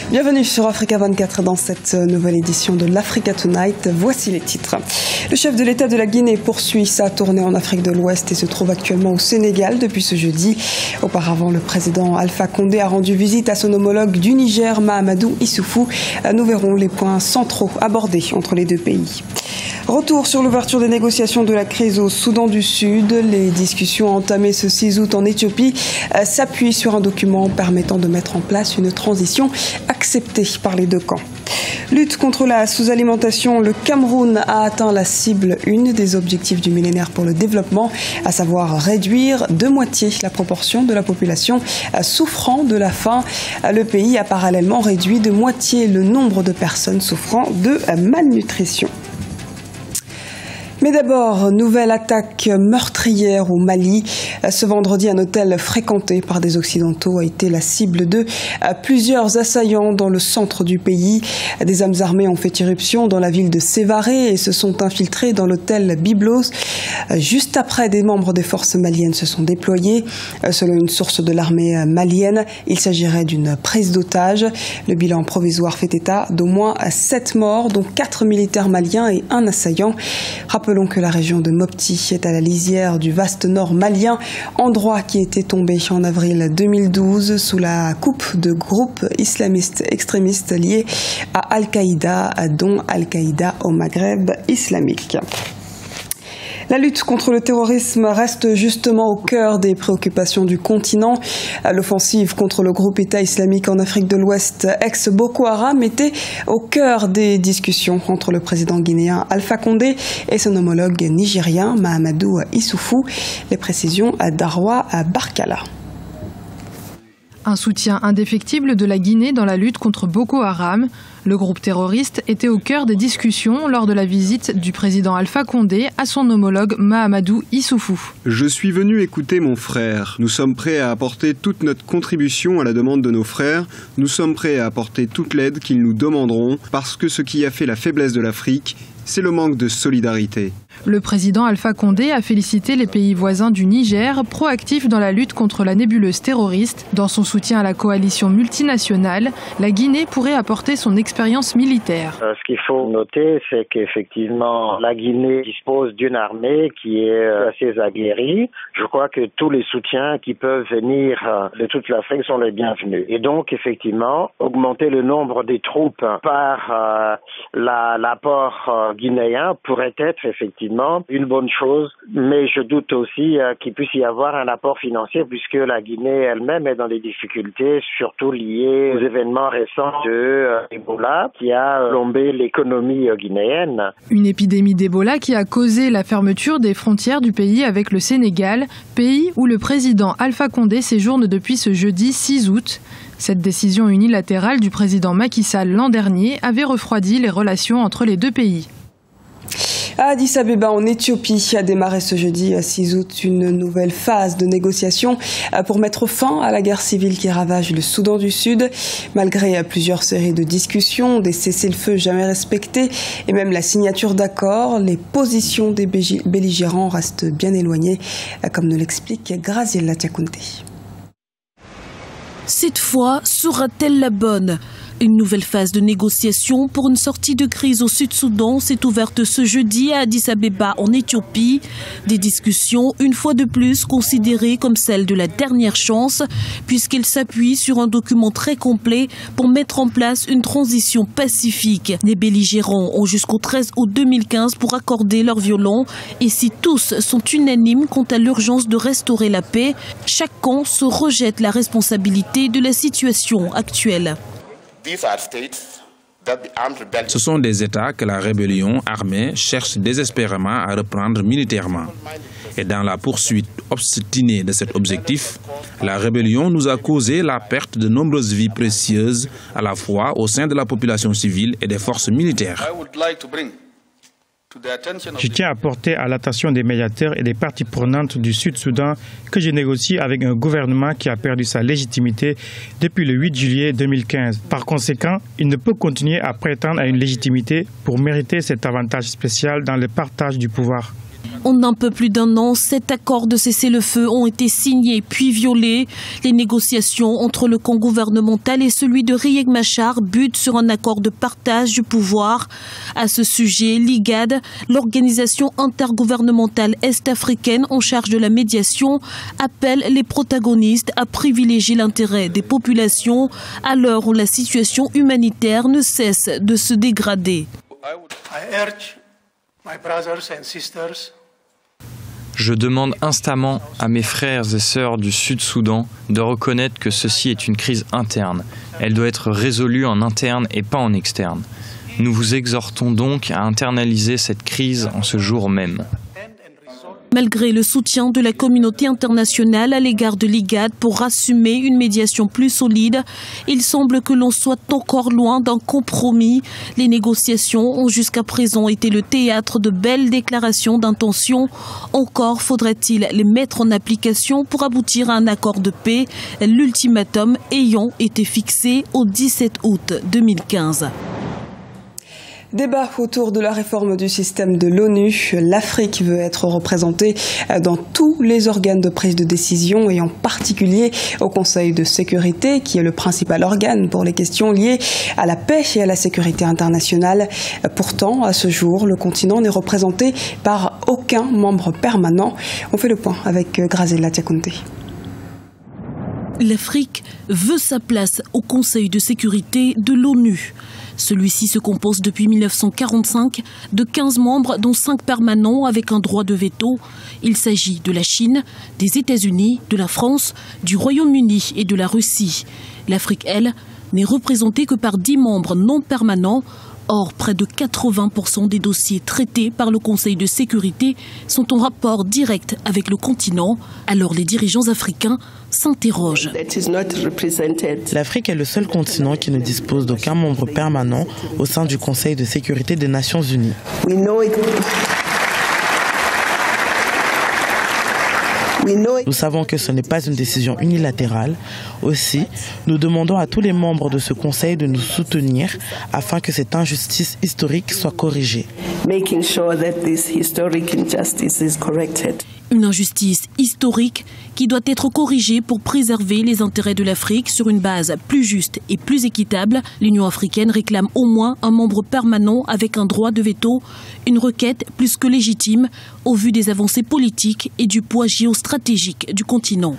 Bienvenue sur Africa 24 dans cette nouvelle édition de l'Africa Tonight. Voici les titres. Le chef de l'État de la Guinée poursuit sa tournée en Afrique de l'Ouest et se trouve actuellement au Sénégal depuis ce jeudi. Auparavant, le président Alpha Condé a rendu visite à son homologue du Niger, Mahamadou Issoufou. Nous verrons les points centraux abordés entre les deux pays. Retour sur l'ouverture des négociations de la crise au Soudan du Sud. Les discussions entamées ce 6 août en Éthiopie s'appuient sur un document permettant de mettre en place une transition acceptée par les deux camps. Lutte contre la sous-alimentation, le Cameroun a atteint la cible 1 des objectifs du millénaire pour le développement, à savoir réduire de moitié la proportion de la population souffrant de la faim. Le pays a parallèlement réduit de moitié le nombre de personnes souffrant de malnutrition. Mais d'abord, nouvelle attaque meurtrière au Mali. Ce vendredi, un hôtel fréquenté par des Occidentaux a été la cible de plusieurs assaillants dans le centre du pays. Des hommes armés ont fait irruption dans la ville de Sévaré et se sont infiltrés dans l'hôtel Byblos. Juste après, des membres des forces maliennes se sont déployés. Selon une source de l'armée malienne, il s'agirait d'une prise d'otage. Le bilan provisoire fait état d'au moins 7 morts, dont 4 militaires maliens et un assaillant. Rappelons que la région de Mopti est à la lisière du vaste nord malien, endroit qui était tombé en avril 2012 sous la coupe de groupes islamistes extrémistes liés à Al-Qaïda, dont Al-Qaïda au Maghreb islamique. La lutte contre le terrorisme reste justement au cœur des préoccupations du continent. L'offensive contre le groupe État islamique en Afrique de l'Ouest, ex-Boko Haram, était au cœur des discussions entre le président guinéen Alpha Condé et son homologue nigérien Mahamadou Issoufou. Les précisions d'Arwa Barkala. Un soutien indéfectible de la Guinée dans la lutte contre Boko Haram. Le groupe terroriste était au cœur des discussions lors de la visite du président Alpha Condé à son homologue Mahamadou Issoufou. Je suis venu écouter mon frère. Nous sommes prêts à apporter toute notre contribution à la demande de nos frères. Nous sommes prêts à apporter toute l'aide qu'ils nous demanderont parce que ce qui a fait la faiblesse de l'Afrique, c'est le manque de solidarité. Le président Alpha Condé a félicité les pays voisins du Niger, proactifs dans la lutte contre la nébuleuse terroriste. Dans son soutien à la coalition multinationale, la Guinée pourrait apporter son expérience militaire. Ce qu'il faut noter, c'est qu'effectivement, la Guinée dispose d'une armée qui est assez aguerrie. Je crois que tous les soutiens qui peuvent venir de toute l'Afrique sont les bienvenus. Et donc, effectivement, augmenter le nombre des troupes par l'apport guinéen pourrait être effectivement une bonne chose, mais je doute aussi qu'il puisse y avoir un apport financier puisque la Guinée elle-même est dans des difficultés, surtout liées aux événements récents de Ebola qui a plombé l'économie guinéenne. Une épidémie d'Ebola qui a causé la fermeture des frontières du pays avec le Sénégal, pays où le président Alpha Condé séjourne depuis ce jeudi 6 août. Cette décision unilatérale du président Macky Sall l'an dernier avait refroidi les relations entre les deux pays. À Addis Abeba, en Éthiopie, a démarré ce jeudi 6 août une nouvelle phase de négociation pour mettre fin à la guerre civile qui ravage le Soudan du Sud. Malgré plusieurs séries de discussions, des cessez-le-feu jamais respectés et même la signature d'accords, les positions des belligérants restent bien éloignées, comme nous l'explique Graziella Tiakounté. Cette fois, sera-t-elle la bonne ? Une nouvelle phase de négociation pour une sortie de crise au Sud-Soudan s'est ouverte ce jeudi à Addis Abeba en Éthiopie. Des discussions, une fois de plus, considérées comme celles de la dernière chance, puisqu'elles s'appuient sur un document très complet pour mettre en place une transition pacifique. Les belligérants ont jusqu'au 13 août 2015 pour accorder leur violon. Et si tous sont unanimes quant à l'urgence de restaurer la paix, chaque camp se rejette la responsabilité de la situation actuelle. Ce sont des États que la rébellion armée cherche désespérément à reprendre militairement. Et dans la poursuite obstinée de cet objectif, la rébellion nous a causé la perte de nombreuses vies précieuses, à la fois au sein de la population civile et des forces militaires. Je tiens à porter à l'attention des médiateurs et des parties prenantes du Sud-Soudan que je négocie avec un gouvernement qui a perdu sa légitimité depuis le 8 juillet 2015. Par conséquent, il ne peut continuer à prétendre à une légitimité pour mériter cet avantage spécial dans le partage du pouvoir. En un peu plus d'un an, 7 accords de cessez-le-feu ont été signés puis violés. Les négociations entre le camp gouvernemental et celui de Riek Machar butent sur un accord de partage du pouvoir. À ce sujet, l'IGAD, l'organisation intergouvernementale est-africaine en charge de la médiation, appelle les protagonistes à privilégier l'intérêt des populations à l'heure où la situation humanitaire ne cesse de se dégrader. Je demande instamment à mes frères et sœurs du Sud-Soudan de reconnaître que ceci est une crise interne. Elle doit être résolue en interne et pas en externe. Nous vous exhortons donc à internaliser cette crise en ce jour même. Malgré le soutien de la communauté internationale à l'égard de l'IGAD pour assumer une médiation plus solide, il semble que l'on soit encore loin d'un compromis. Les négociations ont jusqu'à présent été le théâtre de belles déclarations d'intention. Encore faudrait-il les mettre en application pour aboutir à un accord de paix, l'ultimatum ayant été fixé au 17 août 2015. Débat autour de la réforme du système de l'ONU. L'Afrique veut être représentée dans tous les organes de prise de décision et en particulier au Conseil de sécurité qui est le principal organe pour les questions liées à la paix et à la sécurité internationale. Pourtant, à ce jour, le continent n'est représenté par aucun membre permanent. On fait le point avec Grazela Diakonté. L'Afrique veut sa place au Conseil de sécurité de l'ONU. Celui-ci se compose depuis 1945 de 15 membres, dont 5 permanents avec un droit de veto. Il s'agit de la Chine, des États-Unis, de la France, du Royaume-Uni et de la Russie. L'Afrique, elle, n'est représentée que par 10 membres non permanents. Or, près de 80% des dossiers traités par le Conseil de sécurité sont en rapport direct avec le continent. Alors les dirigeants africains s'interrogent. L'Afrique est le seul continent qui ne dispose d'aucun membre permanent au sein du Conseil de sécurité des Nations Unies. Nous savons que ce n'est pas une décision unilatérale. Aussi, nous demandons à tous les membres de ce Conseil de nous soutenir afin que cette injustice historique soit corrigée. Une injustice historique qui doit être corrigée pour préserver les intérêts de l'Afrique sur une base plus juste et plus équitable. L'Union africaine réclame au moins un membre permanent avec un droit de veto, une requête plus que légitime au vu des avancées politiques et du poids géostratégique du continent.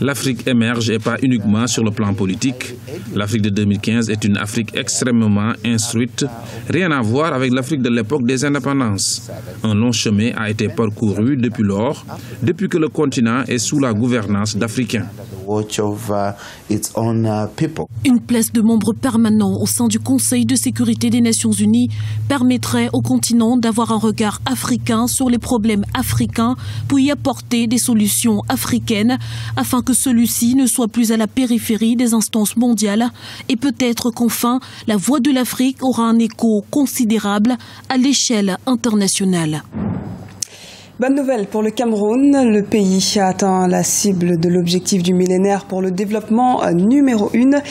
L'Afrique émerge et pas uniquement sur le plan politique. L'Afrique de 2015 est une Afrique extrêmement instruite, rien à voir avec l'Afrique de l'époque des indépendances. Un long chemin a été parcouru depuis lors, depuis que le continent est sous la gouvernance d'Africains. Une place de membre permanent au sein du Conseil de sécurité des Nations Unies permettrait au continent d'avoir un regard africain sur les problèmes africains pour y apporter des solutions africaines afin que celui-ci ne soit plus à la périphérie des instances mondiales et peut-être qu'enfin la voix de l'Afrique aura un écho considérable à l'échelle internationale. Bonne nouvelle pour le Cameroun, le pays a atteint la cible de l'objectif du millénaire pour le développement numéro 1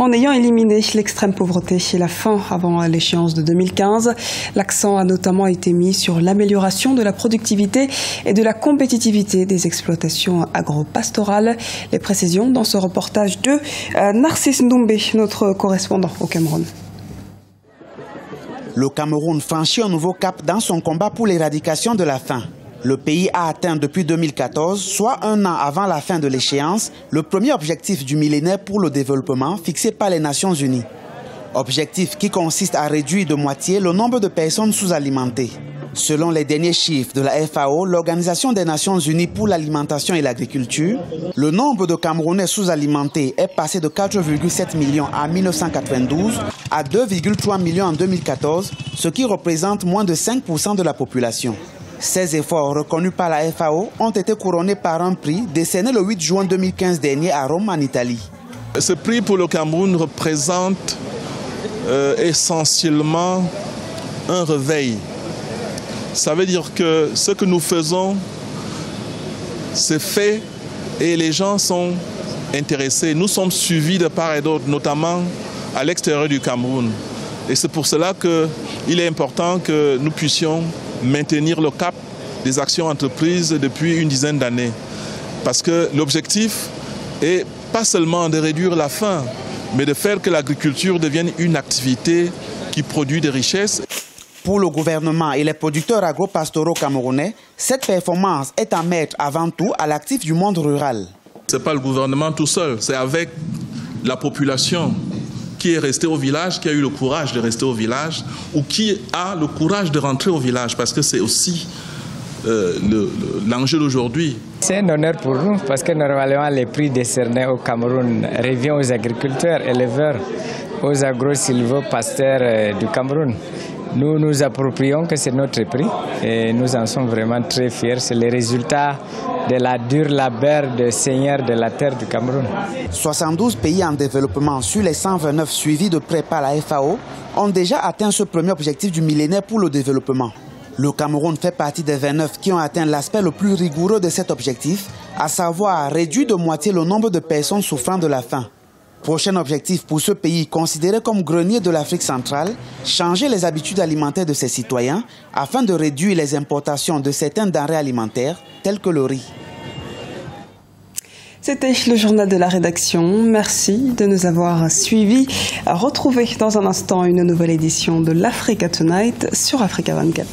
en ayant éliminé l'extrême pauvreté et la faim avant l'échéance de 2015. L'accent a notamment été mis sur l'amélioration de la productivité et de la compétitivité des exploitations agro-pastorales. Les précisions dans ce reportage de Narcisse Ndoumbe, notre correspondant au Cameroun. Le Cameroun franchit un nouveau cap dans son combat pour l'éradication de la faim. Le pays a atteint depuis 2014, soit un an avant la fin de l'échéance, le premier objectif du millénaire pour le développement fixé par les Nations Unies. Objectif qui consiste à réduire de moitié le nombre de personnes sous-alimentées. Selon les derniers chiffres de la FAO, l'Organisation des Nations Unies pour l'alimentation et l'agriculture, le nombre de Camerounais sous-alimentés est passé de 4,7 millions en 1992 à 2,3 millions en 2014, ce qui représente moins de 5% de la population. Ces efforts reconnus par la FAO ont été couronnés par un prix décerné le 8 juin 2015 dernier à Rome, en Italie. Ce prix pour le Cameroun représente essentiellement un réveil. Ça veut dire que ce que nous faisons, c'est fait et les gens sont intéressés. Nous sommes suivis de part et d'autre, notamment à l'extérieur du Cameroun. Et c'est pour cela qu'il est important que nous puissions maintenir le cap des actions entreprises depuis une dizaine d'années. Parce que l'objectif est pas seulement de réduire la faim, mais de faire que l'agriculture devienne une activité qui produit des richesses. Pour le gouvernement et les producteurs agro-pastoraux camerounais, cette performance est à mettre avant tout à l'actif du monde rural. Ce n'est pas le gouvernement tout seul, c'est avec la population qui est restée au village, qui a eu le courage de rester au village, ou qui a le courage de rentrer au village, parce que c'est aussi l'enjeu d'aujourd'hui. C'est un honneur pour nous, parce que normalement les prix décernés au Cameroun reviennent aux agriculteurs, éleveurs, aux agro-sylvo-pasteurs du Cameroun. Nous nous approprions que c'est notre prix et nous en sommes vraiment très fiers. C'est le résultat de la dure labeur des seigneurs de la terre du Cameroun. 72 pays en développement sur les 129 suivis de près par la FAO ont déjà atteint ce premier objectif du millénaire pour le développement. Le Cameroun fait partie des 29 qui ont atteint l'aspect le plus rigoureux de cet objectif, à savoir réduire de moitié le nombre de personnes souffrant de la faim. Prochain objectif pour ce pays considéré comme grenier de l'Afrique centrale, changer les habitudes alimentaires de ses citoyens afin de réduire les importations de certaines denrées alimentaires telles que le riz. C'était le journal de la rédaction. Merci de nous avoir suivis. Retrouvez dans un instant une nouvelle édition de l'Africa Tonight sur Africa 24.